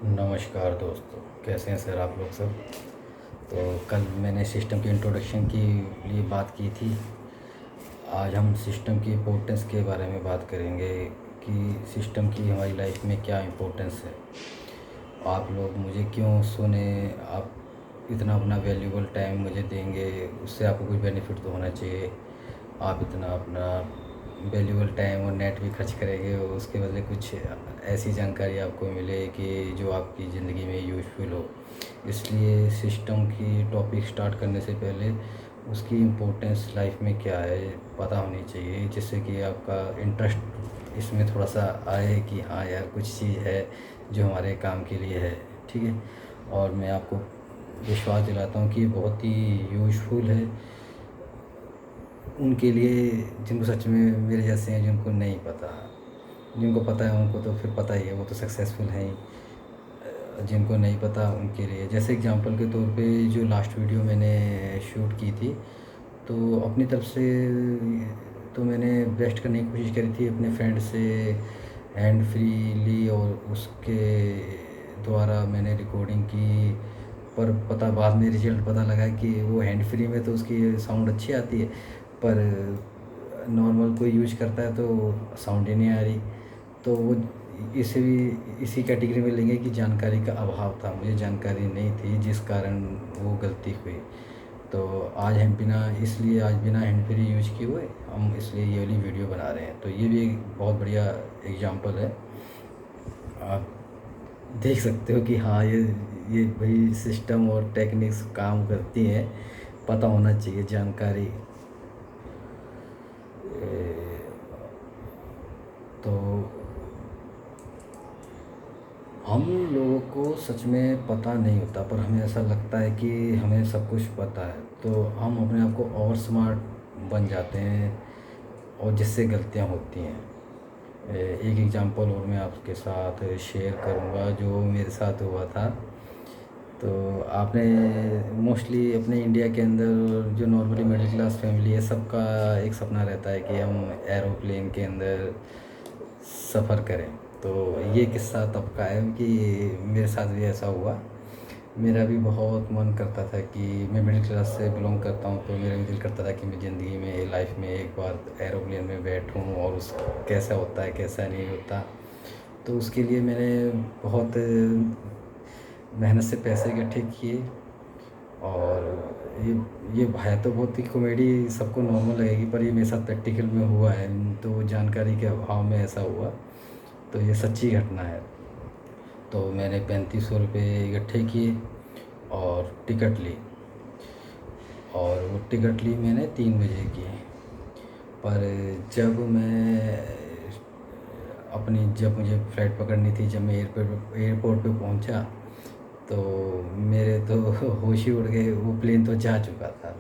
नमस्कार दोस्तों, कैसे हैं सर आप लोग सब। तो कल मैंने सिस्टम की इंट्रोडक्शन के लिए बात की थी। आज हम सिस्टम की इम्पोर्टेंस के बारे में बात करेंगे कि सिस्टम की हमारी लाइफ में क्या इम्पोर्टेंस है। आप लोग मुझे क्यों सुने, आप इतना अपना वैल्यूबल टाइम मुझे देंगे, उससे आपको कुछ बेनिफिट तो होना चाहिए। आप इतना अपना वैल्यूबल टाइम और नेट भी खर्च करेंगे, उसके बदले कुछ ऐसी जानकारी आपको मिले कि जो आपकी ज़िंदगी में यूज़फुल हो। इसलिए सिस्टम की टॉपिक स्टार्ट करने से पहले उसकी इम्पोर्टेंस लाइफ में क्या है पता होनी चाहिए, जिससे कि आपका इंटरेस्ट इसमें थोड़ा सा आए कि हाँ यार कुछ चीज़ है जो हमारे काम के लिए है। ठीक है। और मैं आपको विश्वास दिलाता हूँ कि बहुत ही यूज़फुल है उनके लिए जिनको सच में मेरे जैसे हैं, जिनको नहीं पता। जिनको पता है उनको तो फिर पता ही है, वो तो सक्सेसफुल हैं ही। जिनको नहीं पता उनके लिए, जैसे एग्जांपल के तौर पे जो लास्ट वीडियो मैंने शूट की थी, तो अपनी तरफ से तो मैंने बेस्ट करने की कोशिश करी थी अपने फ्रेंड से हैंड फ्री ली, और उसके द्वारा मैंने रिकॉर्डिंग की। पर पता बाद में रिजल्ट पता लगा कि वो हैंड फ्री में तो उसकी साउंड अच्छी आती है, पर नॉर्मल कोई यूज करता है तो साउंड ही नहीं आ रही। तो वो इसे भी इसी कैटेगरी में लेंगे कि जानकारी का अभाव था, मुझे जानकारी नहीं थी जिस कारण वो गलती हुई। तो आज बिना हैंड फ्री यूज किए हुए हम इसलिए ये वाली वीडियो बना रहे हैं। तो ये भी एक बहुत बढ़िया एग्जांपल है। आप देख सकते हो कि हाँ ये भाई सिस्टम और टेक्निक्स काम करती हैं, पता होना चाहिए जानकारी। तो हम लोगों को सच में पता नहीं होता, पर हमें ऐसा लगता है कि हमें सब कुछ पता है, तो हम अपने आप को और स्मार्ट बन जाते हैं, और जिससे गलतियां होती हैं। एक एग्जांपल और मैं आपके साथ शेयर करूंगा जो मेरे साथ हुआ था। तो आपने मोस्टली अपने इंडिया के अंदर जो नॉर्मली मिडिल क्लास फैमिली है, सबका एक सपना रहता है कि हम एरोप्लेन के अंदर सफ़र करें। तो ये किस्सा तब का है कि मेरे साथ भी ऐसा हुआ। मेरा भी बहुत मन करता था कि मैं मिडिल क्लास से बिलोंग करता हूँ, तो मेरा भी दिल करता था कि मैं ज़िंदगी में लाइफ में एक बार एरोप्लेन में बैठूँ और उस कैसा होता है कैसा नहीं होता। तो उसके लिए मैंने बहुत मेहनत से पैसे इकट्ठे किए। और ये है तो बहुत ही कॉमेडी सबको नॉर्मल लगेगी, पर ये मेरे साथ प्रैक्टिकल में हुआ है, तो जानकारी के अभाव में ऐसा हुआ। तो ये सच्ची घटना है। तो मैंने 3500 रुपये इकट्ठे किए और टिकट ली, और वो टिकट ली मैंने 3 बजे की। पर जब मुझे फ़्लाइट पकड़नी थी, जब मैं एयरपोर्ट पे पहुंचा, तो मेरे तो होश ही उड़ गए, वो प्लेन तो जा चुका था।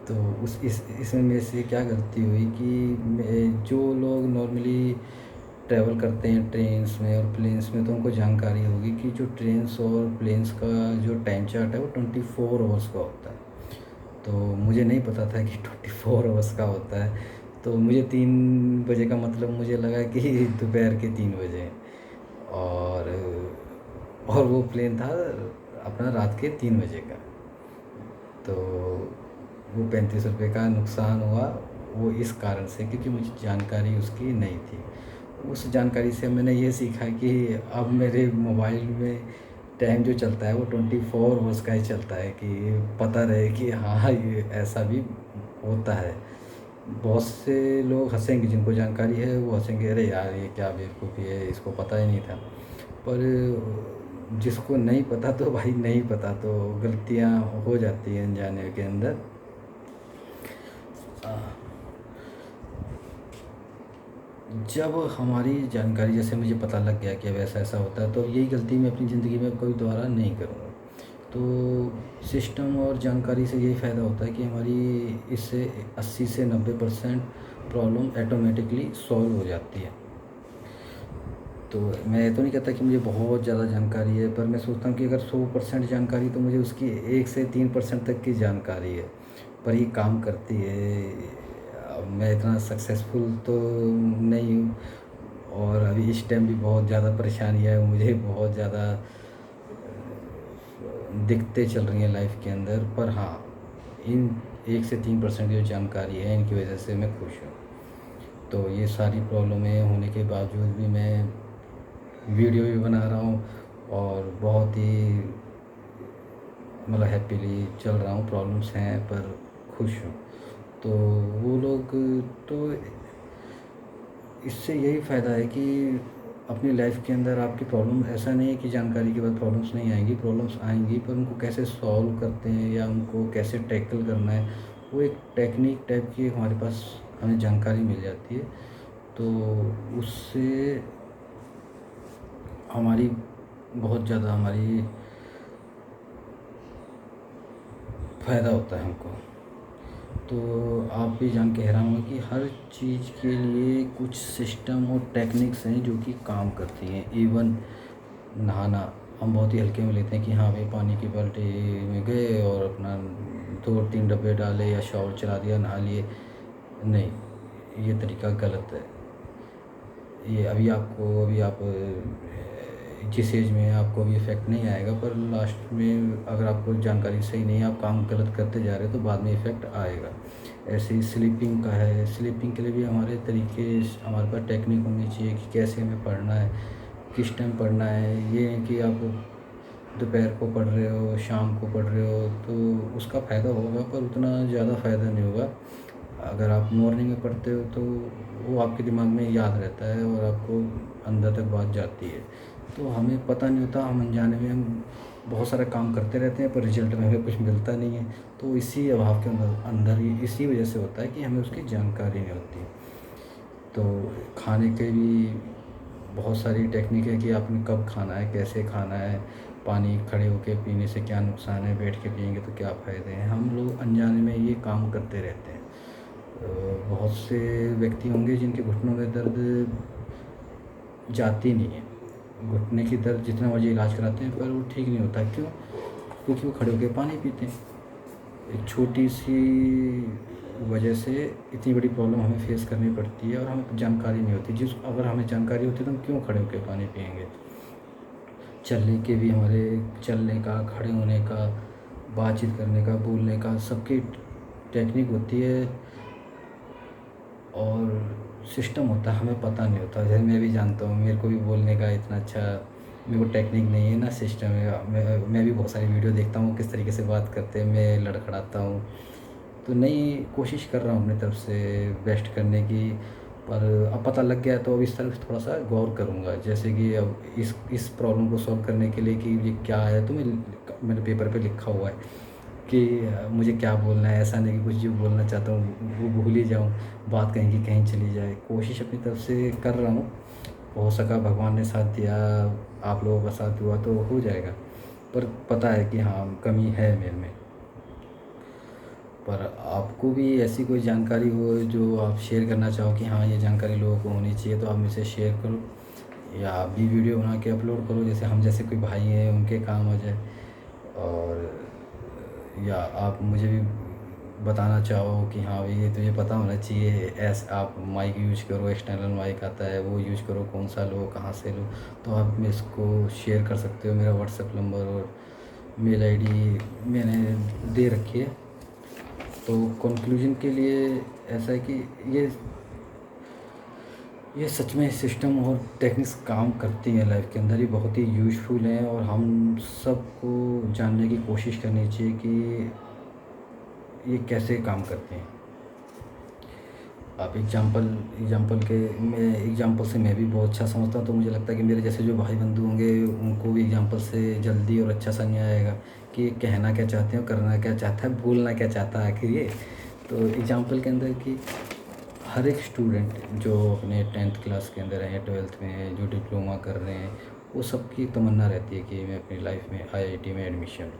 तो उस इस इसमें मेरे से क्या गलती हुई कि जो लोग नॉर्मली ट्रैवल करते हैं ट्रेन्स में और प्लेन्स में, तो उनको जानकारी होगी कि जो ट्रेन्स और प्लेन्स का जो टाइम चार्ट है वो 24 आवर्स का होता है। तो मुझे नहीं पता था कि 24 आवर्स का होता है। तो मुझे 3 बजे का मतलब मुझे लगा कि दोपहर के 3 बजे। और और वो प्लेन था अपना रात के 3 बजे का। तो वो 35 रुपये का नुकसान हुआ, वो इस कारण से क्योंकि मुझे जानकारी उसकी नहीं थी। उस जानकारी से मैंने ये सीखा कि अब मेरे मोबाइल में टाइम जो चलता है वो 24 आवर्स का ही चलता है, कि पता रहे कि हाँ ये ऐसा भी होता है। बहुत से लोग हंसेंगे, जिनको जानकारी है वो हंसेंगे, अरे यार ये क्या बेवकूफ़ी है, इसको पता ही नहीं था। पर जिसको नहीं पता तो भाई नहीं पता, तो गलतियाँ हो जाती हैं अनजाने के अंदर। जब हमारी जानकारी, जैसे मुझे पता लग गया कि अब ऐसा ऐसा होता है, तो यही गलती मैं अपनी ज़िंदगी में कभी दोबारा नहीं करूँगा। तो सिस्टम और जानकारी से यही फ़ायदा होता है कि हमारी इससे 80 से 90% प्रॉब्लम ऑटोमेटिकली सॉल्व हो जाती है। तो मैं ये तो नहीं कहता कि मुझे बहुत ज़्यादा जानकारी है, पर मैं सोचता हूँ कि अगर 100% जानकारी, तो मुझे उसकी 1 से 3% तक की जानकारी है, पर ये काम करती है। अब मैं इतना सक्सेसफुल तो नहीं हूँ, और अभी इस टाइम भी बहुत ज़्यादा परेशानी है मुझे, बहुत ज़्यादा दिक्कतें चल रही हैं लाइफ के अंदर। पर हाँ, इन 1 से 3% जो जानकारी है इनकी वजह से मैं खुश हूँ। तो ये सारी प्रॉब्लमें होने के बावजूद भी मैं वीडियो भी बना रहा हूँ और बहुत ही मतलब हैप्पीली चल रहा हूँ। प्रॉब्लम्स हैं पर खुश हूँ। तो वो लोग, तो इससे यही फ़ायदा है कि अपनी लाइफ के अंदर आपकी प्रॉब्लम, ऐसा नहीं है कि जानकारी के बाद प्रॉब्लम्स नहीं आएंगी, प्रॉब्लम्स आएंगी, पर उनको कैसे सॉल्व करते हैं या उनको कैसे टैकल करना है, वो एक टेक्निक टाइप की हमारे पास हमें जानकारी मिल जाती है। तो उससे हमारी बहुत ज़्यादा हमारी फ़ायदा होता है हमको। तो आप भी जान के हैरान होंगे कि हर चीज़ के लिए कुछ सिस्टम और टेक्निक्स हैं जो कि काम करती हैं। इवन नहाना हम बहुत ही हल्के में लेते हैं कि हाँ भाई, पानी की बाल्टी में गए और अपना 2-3 डब्बे डाले या शॉवर चला दिया, नहा लिए। नहीं, ये तरीका गलत है। ये अभी आप जिस एज में है आपको अभी इफ़ेक्ट नहीं आएगा, पर लास्ट में अगर आपको जानकारी सही नहीं है, आप काम गलत करते जा रहे हो, तो बाद में इफ़ेक्ट आएगा। ऐसे ही स्लीपिंग का है, स्लीपिंग के लिए भी हमारे तरीके, हमारे पास टेक्निक होनी चाहिए कि कैसे हमें पढ़ना है, किस टाइम पढ़ना है। ये नहीं कि आप दोपहर को पढ़ रहे हो, शाम को पढ़ रहे हो, तो उसका फ़ायदा होगा पर उतना ज़्यादा फ़ायदा नहीं होगा। अगर आप मॉर्निंग में पढ़ते हो तो वो आपके दिमाग में याद रहता है और आपको अंदर तक बात जाती है। तो हमें पता नहीं होता, हम अनजाने में हम बहुत सारा काम करते रहते हैं पर रिज़ल्ट में हमें कुछ मिलता नहीं है। तो इसी अभाव के अंदर अंदर ही इसी वजह से होता है कि हमें उसकी जानकारी नहीं होती। तो खाने के भी बहुत सारी टेक्निक है कि आपने कब खाना है, कैसे खाना है, पानी खड़े होके पीने से क्या नुकसान है, बैठ के पिएंगे तो क्या फ़ायदे हैं। हम लोग अनजाने में ये काम करते रहते हैं। बहुत से व्यक्ति होंगे जिनके घुटनों में दर्द जाती नहीं है, घुटने की दर्द जितना मर्जी इलाज कराते हैं पर वो ठीक नहीं होता। क्यों? क्योंकि वो खड़े होकर पानी पीते हैं। एक छोटी सी वजह से इतनी बड़ी प्रॉब्लम हमें फेस करनी पड़ती है और हमें जानकारी नहीं होती। अगर हमें जानकारी होती तो हम क्यों खड़े होकर पानी पिएंगे। चलने के भी हमारे चलने का, खड़े होने का, बातचीत करने का, बोलने का, सबकी टेक्निक होती है और सिस्टम होता है, हमें पता नहीं होता। जैसे मैं भी जानता हूँ, मेरे को भी बोलने का इतना अच्छा मेरे को टेक्निक नहीं है ना, सिस्टम है। मैं भी बहुत सारी वीडियो देखता हूँ किस तरीके से बात करते हैं, मैं लड़खड़ाता हूँ। तो नई कोशिश कर रहा हूँ अपनी तरफ से बेस्ट करने की। पर अब पता लग गया तो अब इस तरफ थोड़ा सा गौर करूँगा। जैसे कि अब इस प्रॉब्लम को सॉल्व करने के लिए कि ये क्या है, तो मैंने पेपर पे लिखा हुआ है कि मुझे क्या बोलना है। ऐसा नहीं कि कुछ जो बोलना चाहता हूँ वो भूल ही जाऊँ, बात कहीं की कहीं चली जाए। कोशिश अपनी तरफ से कर रहा हूँ, हो सका, भगवान ने साथ दिया, आप लोगों का साथ हुआ तो हो जाएगा। पर पता है कि हाँ, कमी है मेरे में। पर आपको भी ऐसी कोई जानकारी हो जो आप शेयर करना चाहो कि हाँ, ये जानकारी लोगों को होनी चाहिए, तो आप मुझसे शेयर करो या आप भी वीडियो बना के अपलोड करो, जैसे हम जैसे कोई भाई हैं उनके काम आ जाए। और या आप मुझे भी बताना चाहो कि हाँ भाई, ये तुझे पता होना चाहिए, ऐसा आप माइक यूज करो, एक्सटर्नल माइक आता है वो यूज करो, कौन सा लो, कहाँ से लो। तो आप मैं इसको शेयर कर सकते हो। मेरा व्हाट्सएप नंबर और मेल आईडी मैंने दे रखी है। तो कंक्लूजन के लिए ऐसा है कि ये सच में सिस्टम और टेक्निक्स काम करती हैं लाइफ के अंदर, ये बहुत ही यूज़फुल हैं और हम सबको जानने की कोशिश करनी चाहिए कि ये कैसे काम करते हैं। आप एग्जांपल से मैं भी बहुत अच्छा समझता हूँ। तो मुझे लगता है कि मेरे जैसे जो भाई बंधु होंगे उनको भी एग्जांपल से जल्दी और अच्छा समझ में आएगा कि कहना क्या चाहते हैं, करना क्या चाहता है, बोलना क्या चाहता है आखिर ये। तो एग्जांपल के अंदर कि हर एक स्टूडेंट जो अपने 10th क्लास के अंदर है या 12th में है, जो डिप्लोमा कर रहे हैं, वो सबकी तमन्ना रहती है कि मैं अपनी लाइफ में आईआईटी में एडमिशन लूँ।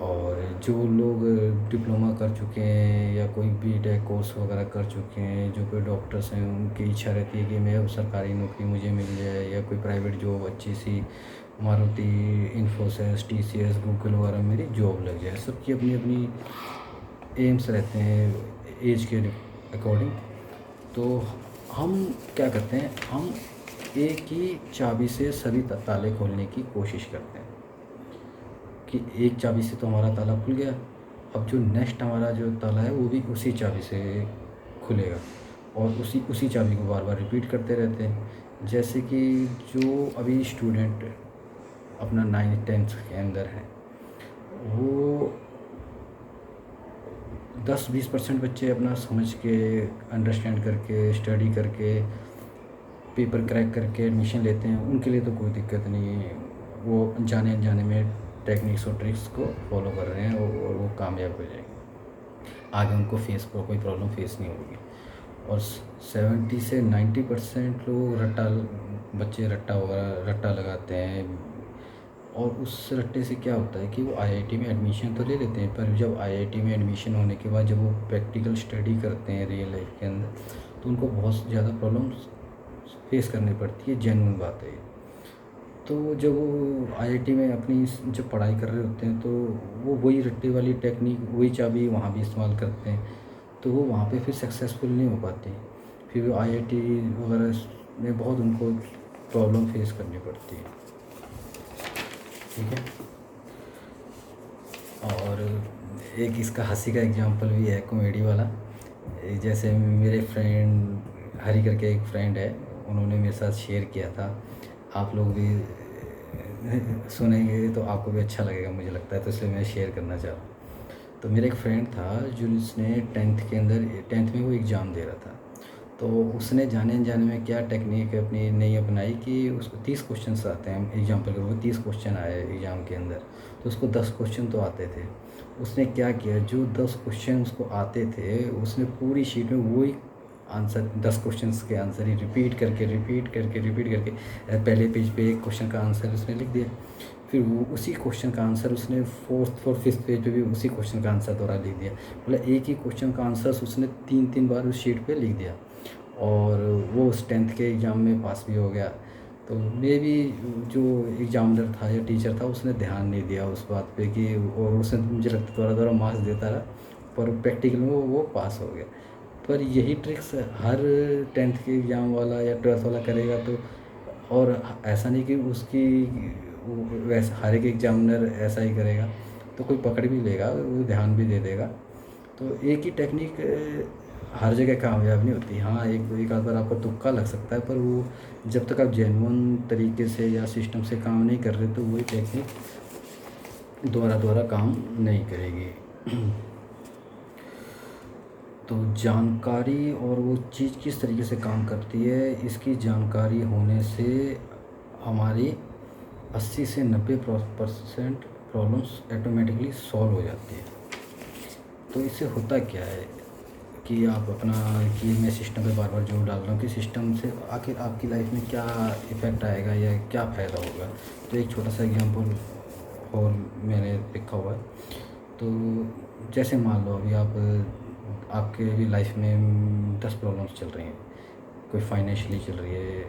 और जो लोग डिप्लोमा कर चुके हैं या कोई बीटेक कोर्स वगैरह कर चुके हैं, जो कोई डॉक्टर्स हैं, उनकी इच्छा रहती है कि मैं अब सरकारी नौकरी मुझे मिल जाए या कोई प्राइवेट जॉब अच्छी सी मारुति, इन्फोसिस, टीसीएस, गूगल वगैरह मेरी जॉब लग जाए। सबकी अपनी अपनी एम्स रहते हैं एज के अकॉर्डिंग। तो हम क्या करते हैं, हम एक ही चाबी से सभी ताले खोलने की कोशिश करते हैं कि एक चाबी से तो हमारा ताला खुल गया, अब जो नेक्स्ट हमारा जो ताला है वो भी उसी चाबी से खुलेगा, और उसी उसी चाबी को बार बार रिपीट करते रहते हैं। जैसे कि जो अभी स्टूडेंट अपना 9th 10th के अंदर है, वो 10-20% बच्चे अपना समझ के, अंडरस्टैंड करके, स्टडी करके, पेपर क्रैक करके एडमिशन लेते हैं। उनके लिए तो कोई दिक्कत नहीं है, वो जाने अनजाने में टेक्निक्स और ट्रिक्स को फॉलो कर रहे हैं और वो कामयाब हो जाएंगे। आगे उनको कोई प्रॉब्लम फेस नहीं होगी। और 70 से 90% लोग बच्चे रट्टा वगैरह रट्टा लगाते हैं, और उस रट्टे से क्या होता है कि वो आईआईटी में एडमिशन तो ले लेते हैं, पर जब आईआईटी में एडमिशन होने के बाद जब वो प्रैक्टिकल स्टडी करते हैं रियल लाइफ के अंदर, तो उनको बहुत ज़्यादा प्रॉब्लम्स फेस करनी पड़ती है। जेन्युइन बात है ये। तो जब वो आईआईटी में अपनी जब पढ़ाई कर रहे होते हैं, तो वो वही रट्टे वाली टेक्निक, वही चाबी वहाँ भी इस्तेमाल करते हैं, तो वो वहाँ पे फिर सक्सेसफुल नहीं हो पाते। फिर वो आईआईटी वगैरह में बहुत उनको प्रॉब्लम फेस करनी पड़ती है। ठीक है। और एक इसका हंसी का एग्जांपल भी है, कॉमेडी वाला। जैसे मेरे फ्रेंड हरी करके एक फ्रेंड है, उन्होंने मेरे साथ शेयर किया था, आप लोग भी सुनेंगे तो आपको भी अच्छा लगेगा मुझे लगता है, तो इसलिए मैं शेयर करना चाह रहा हूँ। तो मेरा एक फ्रेंड था जो जिसने 10th के अंदर 10th में वो एग्ज़ाम दे रहा था, तो उसने जाने अनजाने में क्या टेक्निक अपनी नई अपनाई कि उसको 30 क्वेश्चन आते हैं, एग्जाम्पल करो 30 क्वेश्चन आए एग्ज़ाम के अंदर, तो उसको 10 क्वेश्चन तो आते थे। उसने क्या किया, जो 10 क्वेश्चन उसको आते थे, उसने पूरी शीट में वही आंसर, 10 क्वेश्चंस के आंसर ही रिपीट करके पहले पेज पे एक क्वेश्चन का आंसर उसने लिख दिया, फिर वो उसी क्वेश्चन का आंसर उसने 4th और 5th पेज पे भी उसी क्वेश्चन का आंसर दोबारा लिख दिया। मतलब एक ही क्वेश्चन का आंसर उसने 3-3 बार उस शीट पे लिख दिया, और वो उस 10th के एग्ज़ाम में पास भी हो गया। तो मे भी जो एग्जामिनर था या टीचर था, उसने ध्यान नहीं दिया उस बात पे कि, और उसने मुझे लगता दोबारा मार्क्स देता रहा, पर प्रैक्टिकल में वो पास हो गया। पर यही ट्रिक्स हर 10th के एग्ज़ाम वाला या 12th वाला करेगा तो, और ऐसा नहीं कि उसकी वैसा हर एक एग्जामिनर ऐसा ही करेगा, तो कोई पकड़ भी लेगा, वो ध्यान भी दे देगा। तो एक ही टेक्निक हर जगह कामयाब नहीं होती। हाँ, एक आध बार आपको तुक्का लग सकता है, पर वो जब तक आप जेन्युइन तरीके से या सिस्टम से काम नहीं कर रहे, तो वही टेक्निक दोबारा काम नहीं करेगी। तो जानकारी और वो चीज़ किस तरीके से काम करती है, इसकी जानकारी होने से हमारी 80 से 90% प्रॉब्लम्स ऑटोमेटिकली सॉल्व हो जाती है। तो इससे होता क्या है कि आप अपना, कि मैं सिस्टम पे बार बार जोर डाल रहा हूँ कि सिस्टम से आखिर आपकी लाइफ में क्या इफ़ेक्ट आएगा या क्या फ़ायदा होगा। तो एक छोटा सा एग्जांपल और मैंने लिखा हुआ है। तो जैसे मान लो अभी आपके भी लाइफ में 10 प्रॉब्लम्स चल रही हैं, कोई फाइनेंशियली चल रही है,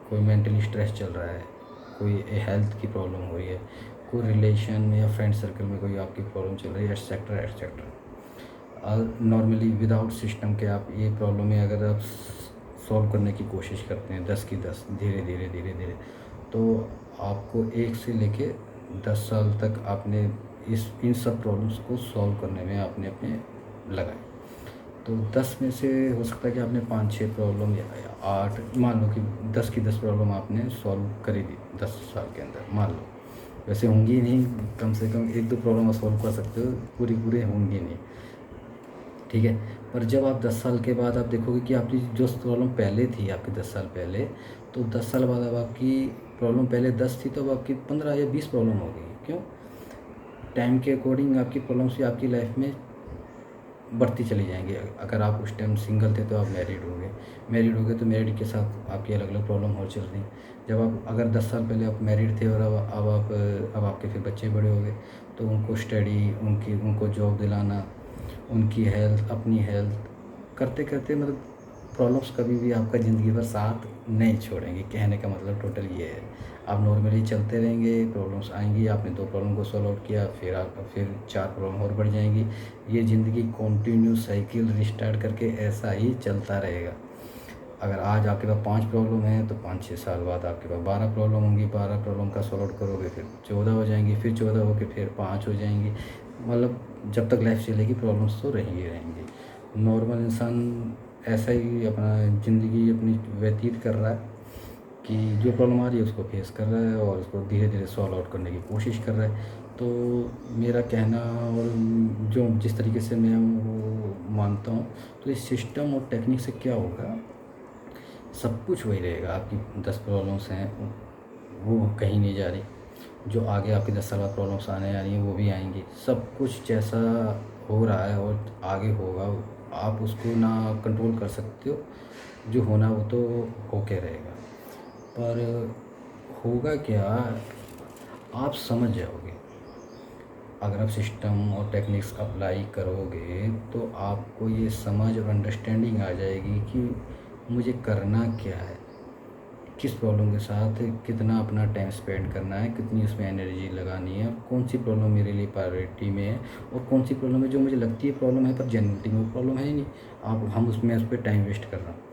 कोई मेंटली स्ट्रेस चल रहा है, कोई हेल्थ की प्रॉब्लम हो रही है, कोई रिलेशन या फ्रेंड सर्कल में कोई आपकी प्रॉब्लम चल रही है, etcetera etcetera. Normally without system के आप ये प्रॉब्लम अगर आप सॉल्व करने की कोशिश करते हैं 10 की 10 धीरे धीरे, तो आपको 1 से लेके 10 साल तक आपने इन सब प्रॉब्लम्स को सॉल्व करने में आपने अपने लगाए। तो 10 में से हो सकता है कि आपने 5-6 प्रॉब्लम या 8, मान लो कि 10 की 10 प्रॉब्लम आपने सॉल्व करी दी 10 साल के अंदर, मान लो। वैसे होंगी नहीं, कम से कम 1-2 प्रॉब्लम आप सॉल्व कर सकते हो, पूरी होंगी नहीं, ठीक है। पर जब आप 10 साल के बाद आप देखोगे कि आपकी जो प्रॉब्लम पहले थी आपके 10 साल पहले, तो 10 साल बाद अब आपकी प्रॉब्लम पहले 10 थी, तो अब आपकी 15 या 20 प्रॉब्लम हो गई। क्यों? टाइम के अकॉर्डिंग आपकी प्रॉब्लम्स भी आपकी लाइफ में बढ़ती चली जाएंगी। अगर आप उस टाइम सिंगल थे तो आप मैरिड हो गए तो मैरिड के साथ आपकी अलग अलग प्रॉब्लम और चल रही। जब आप अगर 10 साल पहले आप मैरिड थे और अब आपके फिर बच्चे बड़े हो गए, तो उनको स्टडी, उनको जॉब दिलाना, उनकी हेल्थ, अपनी हेल्थ करते करते, मतलब प्रॉब्लम्स कभी भी आपका ज़िंदगी भर साथ नहीं छोड़ेंगे। कहने का मतलब टोटल ये है, आप नॉर्मली चलते रहेंगे, प्रॉब्लम्स आएंगी, आपने 2 प्रॉब्लम को सॉल्व आउट किया, फिर 4 प्रॉब्लम और बढ़ जाएंगी। ये ज़िंदगी कंटिन्यू साइकिल रिस्टार्ट करके ऐसा ही चलता रहेगा। अगर आज आपके पास 5 प्रॉब्लम है तो 5-6 साल बाद आपके पास 12 प्रॉब्लम होंगी, 12 प्रॉब्लम का सॉल्व आउट करोगे फिर 14 हो जाएँगी, फिर 14 होके फिर 5 हो जाएँगी। मतलब जब तक लाइफ़ चलेगी प्रॉब्लम्स तो रहेंगी ही रहेंगी। नॉर्मल इंसान ऐसा ही अपना ज़िंदगी अपनी व्यतीत कर रहा है कि जो प्रॉब्लम आ रही है उसको फेस कर रहा है और उसको धीरे-धीरे सॉल्व आउट करने की कोशिश कर रहा है। तो मेरा कहना और जो जिस तरीके से मैं वो मानता हूँ, तो इस सिस्टम और टेक्निक से क्या होगा, सब कुछ वही रहेगा। आपकी 10 प्रॉब्लम्स हैं, वो कहीं नहीं जा रही। जो आगे आपकी 10 साल बाद प्रॉब्लम्स आने आ रही हैं, वो भी आएँगी। सब कुछ जैसा हो रहा है और आगे होगा, आप उसको ना कंट्रोल कर सकते हो। जो होना है वो तो होके रहेगा। पर होगा क्या, आप समझ जाओगे। अगर आप सिस्टम और टेक्निक्स अप्लाई करोगे तो आपको ये समझ और अंडरस्टैंडिंग आ जाएगी कि मुझे करना क्या है, किस प्रॉब्लम के साथ कितना अपना टाइम स्पेंड करना है, कितनी उसमें एनर्जी लगानी है, कौन सी प्रॉब्लम मेरे लिए प्रायोरिटी में है और कौन सी प्रॉब्लम है जो मुझे लगती है प्रॉब्लम है पर जनरली में वो प्रॉब्लम है ही नहीं। आप हम उसमें उस पर टाइम वेस्ट कर रहा हूँ।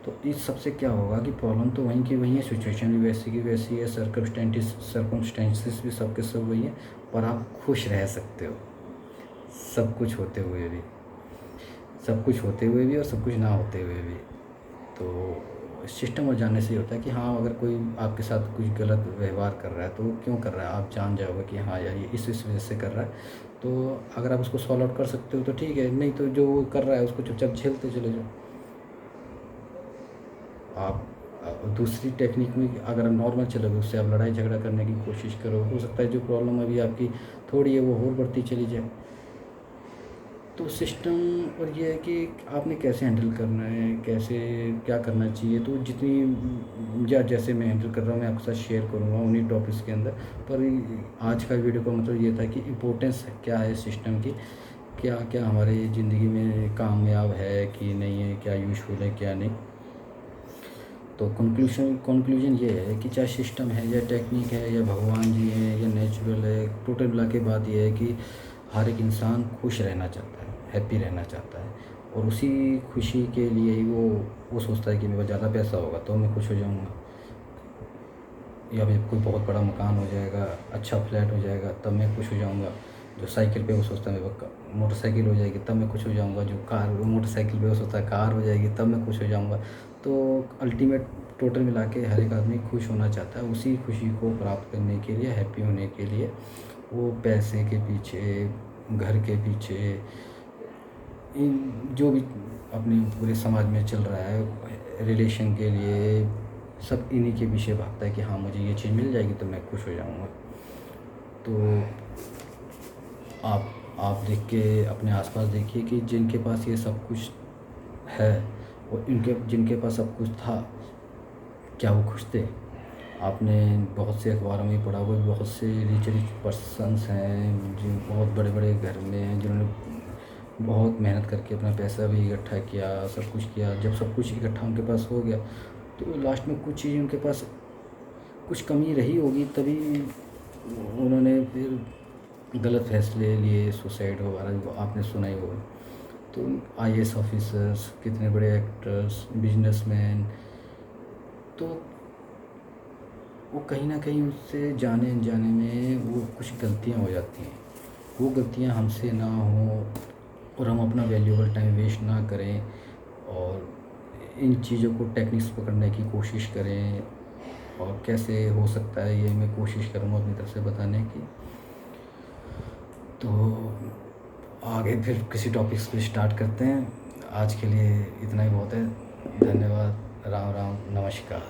तो इस सबसे क्या होगा कि प्रॉब्लम तो वहीं की वहीं है, सिचुएशन भी वैसी की वैसी है, सर्कमस्टेंसेस भी सब के सब वही हैं, पर आप खुश रह सकते हो सब कुछ होते हुए भी, सब कुछ होते हुए भी और सब कुछ ना होते हुए भी। तो सिस्टम और जानने से ये होता है कि हाँ, अगर कोई आपके साथ कुछ गलत व्यवहार कर रहा है तो वो क्यों कर रहा है, आप जान जाओगे कि हाँ यार ये इस वजह से कर रहा है। तो अगर आप उसको सॉल्व आउट कर सकते हो तो ठीक है, नहीं तो जो वो कर रहा है उसको चुपचाप झेलते चले जाओ। आप दूसरी टेक्निक में अगर आप नॉर्मल चलोगे, उससे आप लड़ाई झगड़ा करने की कोशिश करो, हो सकता है जो प्रॉब्लम अभी आपकी थोड़ी है वो और बढ़ती चली जाए। तो सिस्टम और ये है कि आपने कैसे हैंडल करना है, कैसे क्या करना चाहिए। तो जितनी जैसे मैं हैंडल कर रहा हूँ मैं आपके साथ शेयर करूँगा उन्हीं टॉपिक्स के अंदर। पर आज का वीडियो का मतलब ये था कि इम्पोर्टेंस क्या है सिस्टम की, क्या क्या हमारे ज़िंदगी में कामयाब है कि नहीं है, क्या यूज़फुल है क्या नहीं। तो कंक्लूजन ये है कि चाहे सिस्टम है या टेक्निक है या भगवान जी हैं या नेचुरल है, टोटल मिला के बात ये है कि हर एक इंसान खुश रहना चाहता है, हैप्पी रहना चाहता है। और उसी खुशी के लिए ही वो सोचता है कि मेरे पास ज़्यादा पैसा होगा तो मैं खुश हो जाऊँगा, या फिर कोई बहुत बड़ा मकान हो जाएगा, अच्छा फ्लैट हो जाएगा तब मैं खुश हो जाऊँगा। जो साइकिल पे वो सोचता है मेरे पास मोटरसाइकिल हो जाएगी तब मैं खुश हो जाऊँगा। जो कार मोटरसाइकिल पे वो सोचता है कार हो जाएगी तब मैं खुश हो जाऊँगा। तो अल्टीमेट टोटल मिला के हर एक आदमी खुश होना चाहता है। उसी खुशी को प्राप्त करने के लिए, हैप्पी होने के लिए वो पैसे के पीछे, घर के पीछे, इन जो भी अपने पूरे समाज में चल रहा है रिलेशन के लिए, सब इन्हीं के पीछे भागता है कि हाँ मुझे ये चीज़ मिल जाएगी तो मैं खुश हो जाऊँगा। तो आप देख के अपने आसपास देखिए कि जिनके पास ये सब कुछ है और इनके जिनके पास सब कुछ था, क्या वो खुश थे? आपने बहुत से अखबारों में पढ़ा होगा, बहुत से रिच रिच पर्सन्स हैं जो बहुत बड़े बड़े घर में हैं, जिन्होंने बहुत मेहनत करके अपना पैसा भी इकट्ठा किया, सब कुछ किया। जब सब कुछ इकट्ठा उनके पास हो गया तो लास्ट में कुछ चीज़ उनके पास कुछ कमी रही होगी, तभी उन्होंने फिर गलत फैसले लिए, सुसाइड वगैरह जो आपने सुना ही होगा। तो आईएएस ऑफिसर्स, कितने बड़े एक्टर्स, बिजनेसमैन, तो वो कहीं न कहीं उससे जाने-अनजाने में वो कुछ गलतियाँ हो जाती हैं। वो गलतियाँ हमसे ना हों और हम अपना वैल्यूएबल टाइम वेस्ट ना करें और इन चीज़ों को टेक्निक्स पकड़ने की कोशिश करें। और कैसे हो सकता है ये मैं कोशिश करूँगा अपनी तरफ से बताने की। तो आगे फिर किसी टॉपिक्स पे स्टार्ट करते हैं। आज के लिए इतना ही बहुत है। धन्यवाद। राम राम, नमस्कार।